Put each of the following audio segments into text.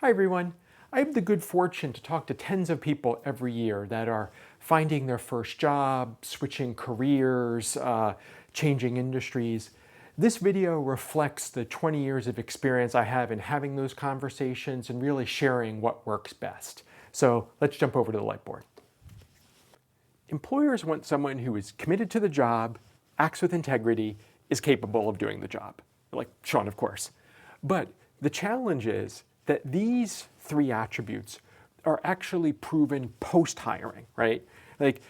Hi everyone. I have the good fortune to talk to tens of people every year that are finding their first job, switching careers, changing industries. This video reflects the 20 years of experience I have in having those conversations and really sharing what works best. So let's jump over to the whiteboard. Employers want someone who is committed to the job, acts with integrity, is capable of doing the job. Like Sean, of course. But the challenge is that these three attributes are actually proven post-hiring, right? Like,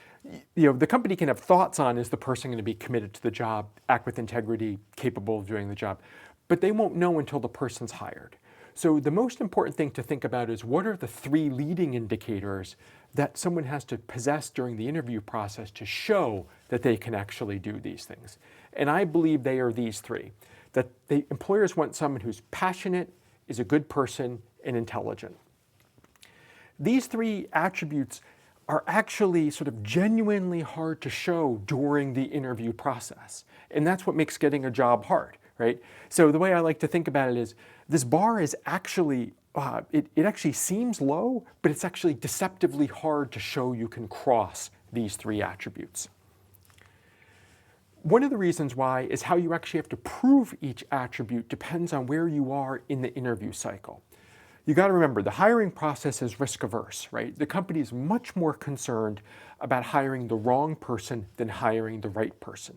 the company can have thoughts on, is the person going to be committed to the job, act with integrity, capable of doing the job, but they won't know until the person's hired. So the most important thing to think about is, what are the three leading indicators that someone has to possess during the interview process to show that they can actually do these things? And I believe they are these three: that the employers want someone who's passionate, is a good person, and intelligent. These three attributes are actually sort of genuinely hard to show during the interview process. And that's what makes getting a job hard, right? So the way I like to think about it is, this bar is actually, it actually seems low, but it's actually deceptively hard to show you can cross these three attributes. One of the reasons why is how you actually have to prove each attribute depends on where you are in the interview cycle. You got to remember, the hiring process is risk averse, right? The company is much more concerned about hiring the wrong person than hiring the right person.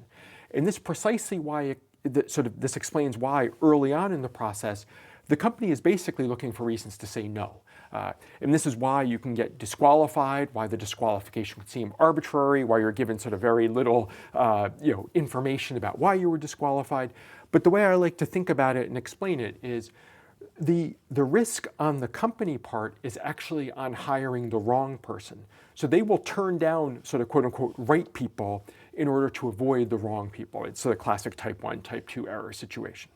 And this precisely why, this explains why early on in the process, the company is basically looking for reasons to say no. And this is why you can get disqualified, why the disqualification would seem arbitrary, why you're given sort of very little information about why you were disqualified. But the way I like to think about it and explain it is, the risk on the company part is actually on hiring the wrong person. So they will turn down sort of quote unquote right people in order to avoid the wrong people. It's a classic type 1, type 2 error situation.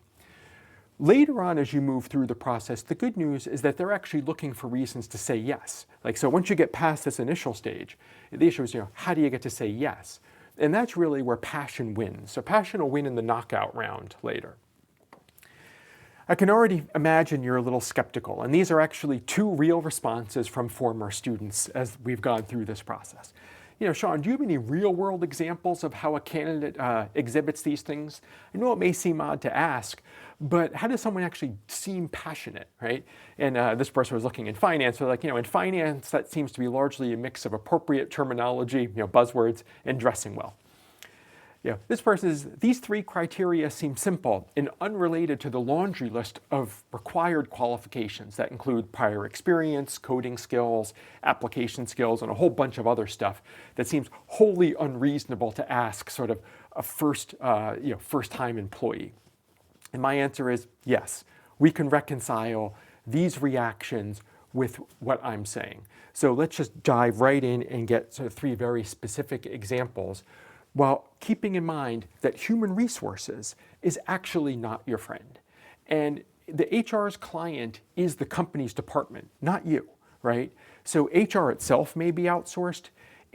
Later on, as you move through the process, the good news is that they're actually looking for reasons to say yes. So once you get past this initial stage, the issue is, how do you get to say yes? And that's really where passion wins. So passion will win in the knockout round later. I can already imagine you're a little skeptical, and these are actually two real responses from former students as we've gone through this process. Sean, do you have any real-world examples of how a candidate exhibits these things? I know it may seem odd to ask, but how does someone actually seem passionate, right? And this person was looking in finance, so in finance, that seems to be largely a mix of appropriate terminology, buzzwords, and dressing well. This person is, these three criteria seem simple and unrelated to the laundry list of required qualifications that include prior experience, coding skills, application skills, and a whole bunch of other stuff that seems wholly unreasonable to ask sort of a first-time employee. And my answer is yes, we can reconcile these reactions with what I'm saying. So let's just dive right in and get sort of three very specific examples, while keeping in mind that human resources is actually not your friend. And the HR's client is the company's department, not you, right? So HR itself may be outsourced.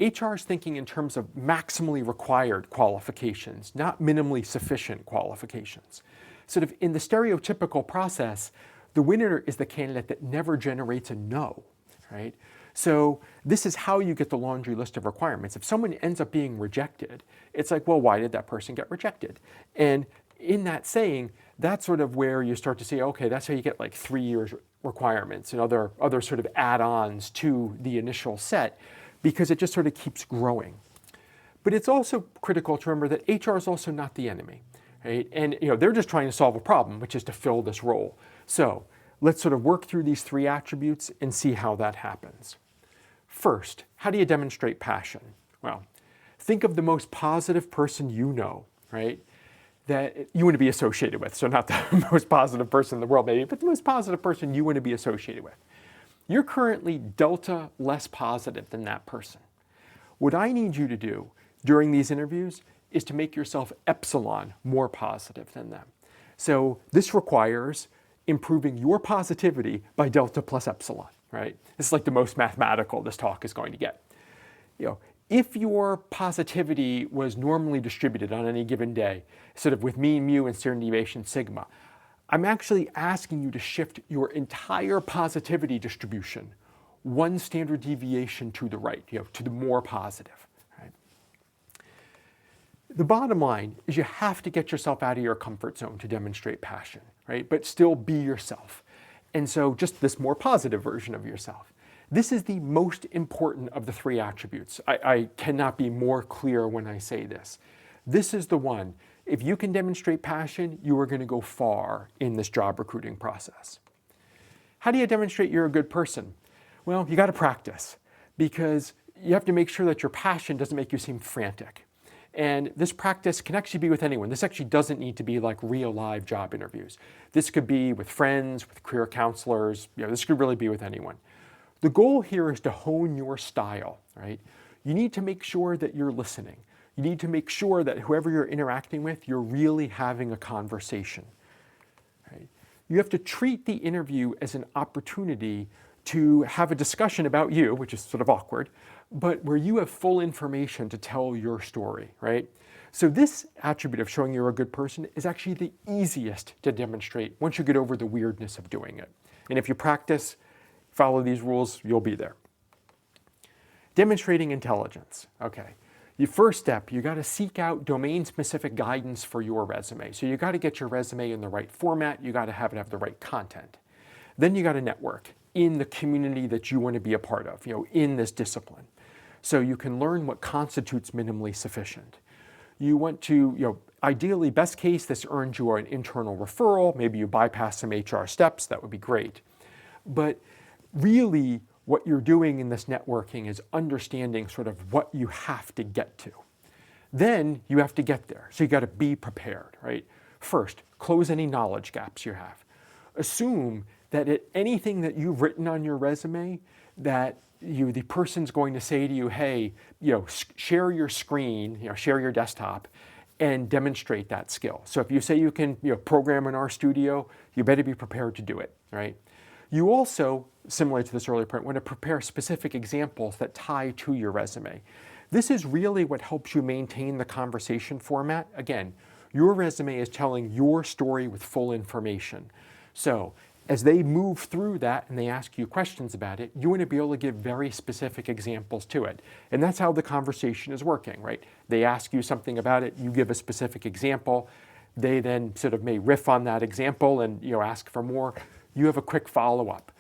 HR is thinking in terms of maximally required qualifications, not minimally sufficient qualifications. Sort of in the stereotypical process, the winner is the candidate that never generates a no, right? So this is how you get the laundry list of requirements. If someone ends up being rejected, it's like, well, why did that person get rejected? And in that saying, that's sort of where you start to see, okay, that's how you get like 3 years requirements and other sort of add-ons to the initial set, because it just sort of keeps growing. But it's also critical to remember that HR is also not the enemy, right? And they're just trying to solve a problem, which is to fill this role. So let's sort of work through these three attributes and see how that happens. First, how do you demonstrate passion? Well, think of the most positive person you know, right? That you want to be associated with. So not the most positive person in the world maybe, but the most positive person you want to be associated with. You're currently delta less positive than that person. What I need you to do during these interviews is to make yourself epsilon more positive than them. So this requires improving your positivity by delta plus epsilon, right? This is like the most mathematical this talk is going to get. If your positivity was normally distributed on any given day, sort of with mean mu and standard deviation sigma, I'm actually asking you to shift your entire positivity distribution one standard deviation to the right, to the more positive. Right? The bottom line is you have to get yourself out of your comfort zone to demonstrate passion, right? But still be yourself. And so just this more positive version of yourself. This is the most important of the three attributes. I cannot be more clear when I say this. This is the one. If you can demonstrate passion, you are going to go far in this job recruiting process. How do you demonstrate you're a good person? Well, you got to practice, because you have to make sure that your passion doesn't make you seem frantic. And this practice can actually be with anyone. This actually doesn't need to be like real live job interviews. This could be with friends, with career counselors. This could really be with anyone. The goal here is to hone your style, right? You need to make sure that you're listening. You need to make sure that whoever you're interacting with, you're really having a conversation. Right? You have to treat the interview as an opportunity to have a discussion about you, which is sort of awkward, but where you have full information to tell your story, right? So this attribute of showing you're a good person is actually the easiest to demonstrate once you get over the weirdness of doing it. And if you practice, follow these rules, you'll be there. Demonstrating intelligence, okay. The first step, you got to seek out domain-specific guidance for your resume. So you got to get your resume in the right format, you got to have it have the right content. Then you got to network in the community that you want to be a part of, in this discipline. So you can learn what constitutes minimally sufficient. You want to, ideally, best case, this earns you an internal referral. Maybe you bypass some HR steps, that would be great. But really, what you're doing in this networking is understanding sort of what you have to get to. Then you have to get there. So you got to be prepared, right? First, close any knowledge gaps you have. Assume that at anything that you've written on your resume, that the person's going to say to you, hey, share your screen, share your desktop, and demonstrate that skill. So if you say you can program in RStudio, you better be prepared to do it, right? You also, similar to this earlier point, want to prepare specific examples that tie to your resume. This is really what helps you maintain the conversation format. Again, your resume is telling your story with full information. So as they move through that and they ask you questions about it, you want to be able to give very specific examples to it. And that's how the conversation is working, right? They ask you something about it, you give a specific example. They then sort of may riff on that example and ask for more. You have a quick follow-up.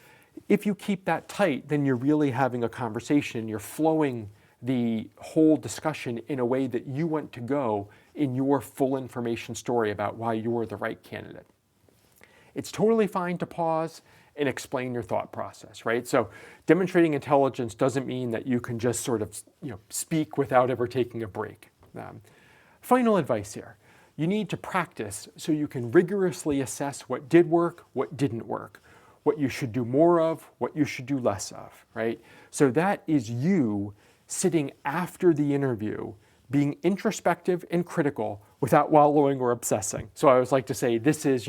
If you keep that tight, then you're really having a conversation. You're flowing the whole discussion in a way that you want to go in your full information story about why you're the right candidate. It's totally fine to pause and explain your thought process, right? So demonstrating intelligence doesn't mean that you can just sort of speak without ever taking a break. Final advice here. You need to practice so you can rigorously assess what did work, what didn't work, what you should do more of, what you should do less of, right? So that is you sitting after the interview, being introspective and critical without wallowing or obsessing. So I always like to say this is,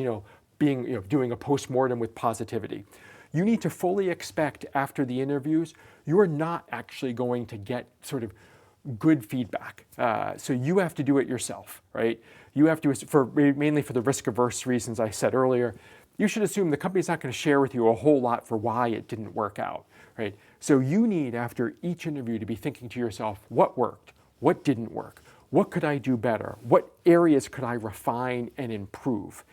doing a postmortem with positivity. You need to fully expect after the interviews, you are not actually going to get sort of good feedback. So you have to do it yourself, right? You have to, mainly for the risk-averse reasons I said earlier, you should assume the company's not going to share with you a whole lot for why it didn't work out, right? So you need, after each interview, to be thinking to yourself, what worked? What didn't work? What could I do better? What areas could I refine and improve?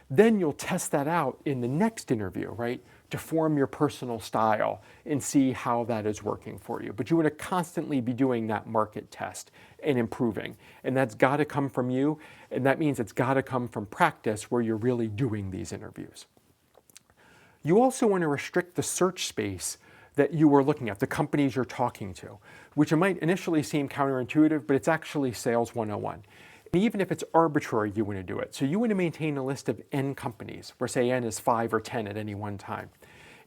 Then you'll test that out in the next interview, right? To form your personal style and see how that is working for you. But you want to constantly be doing that market test and improving. And that's got to come from you. And that means it's got to come from practice where you're really doing these interviews. You also want to restrict the search space that you are looking at, the companies you're talking to, which it might initially seem counterintuitive, but it's actually sales 101. Even if it's arbitrary, you want to do it. So you want to maintain a list of N companies, where say N is 5 or 10 at any one time.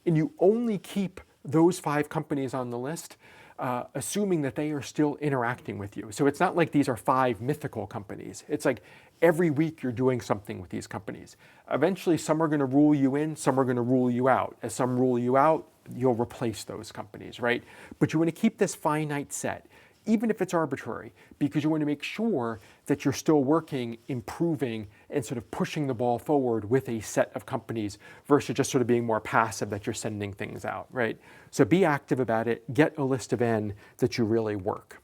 And you only keep those 5 companies on the list, assuming that they are still interacting with you. So it's not like these are 5 mythical companies. It's like every week you're doing something with these companies. Eventually some are going to rule you in, some are going to rule you out. As some rule you out, you'll replace those companies, right? But you want to keep this finite set. even if it's arbitrary, because you want to make sure that you're still working, improving, and sort of pushing the ball forward with a set of companies versus just sort of being more passive that you're sending things out, right? So be active about it, get a list of N that you really work.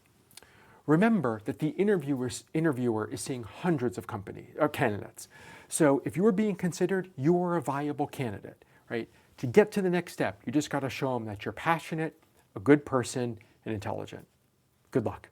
Remember that the interviewer is seeing hundreds of candidates. So if you're being considered, you're a viable candidate, right? To get to the next step, you just got to show them that you're passionate, a good person, and intelligent. Good luck.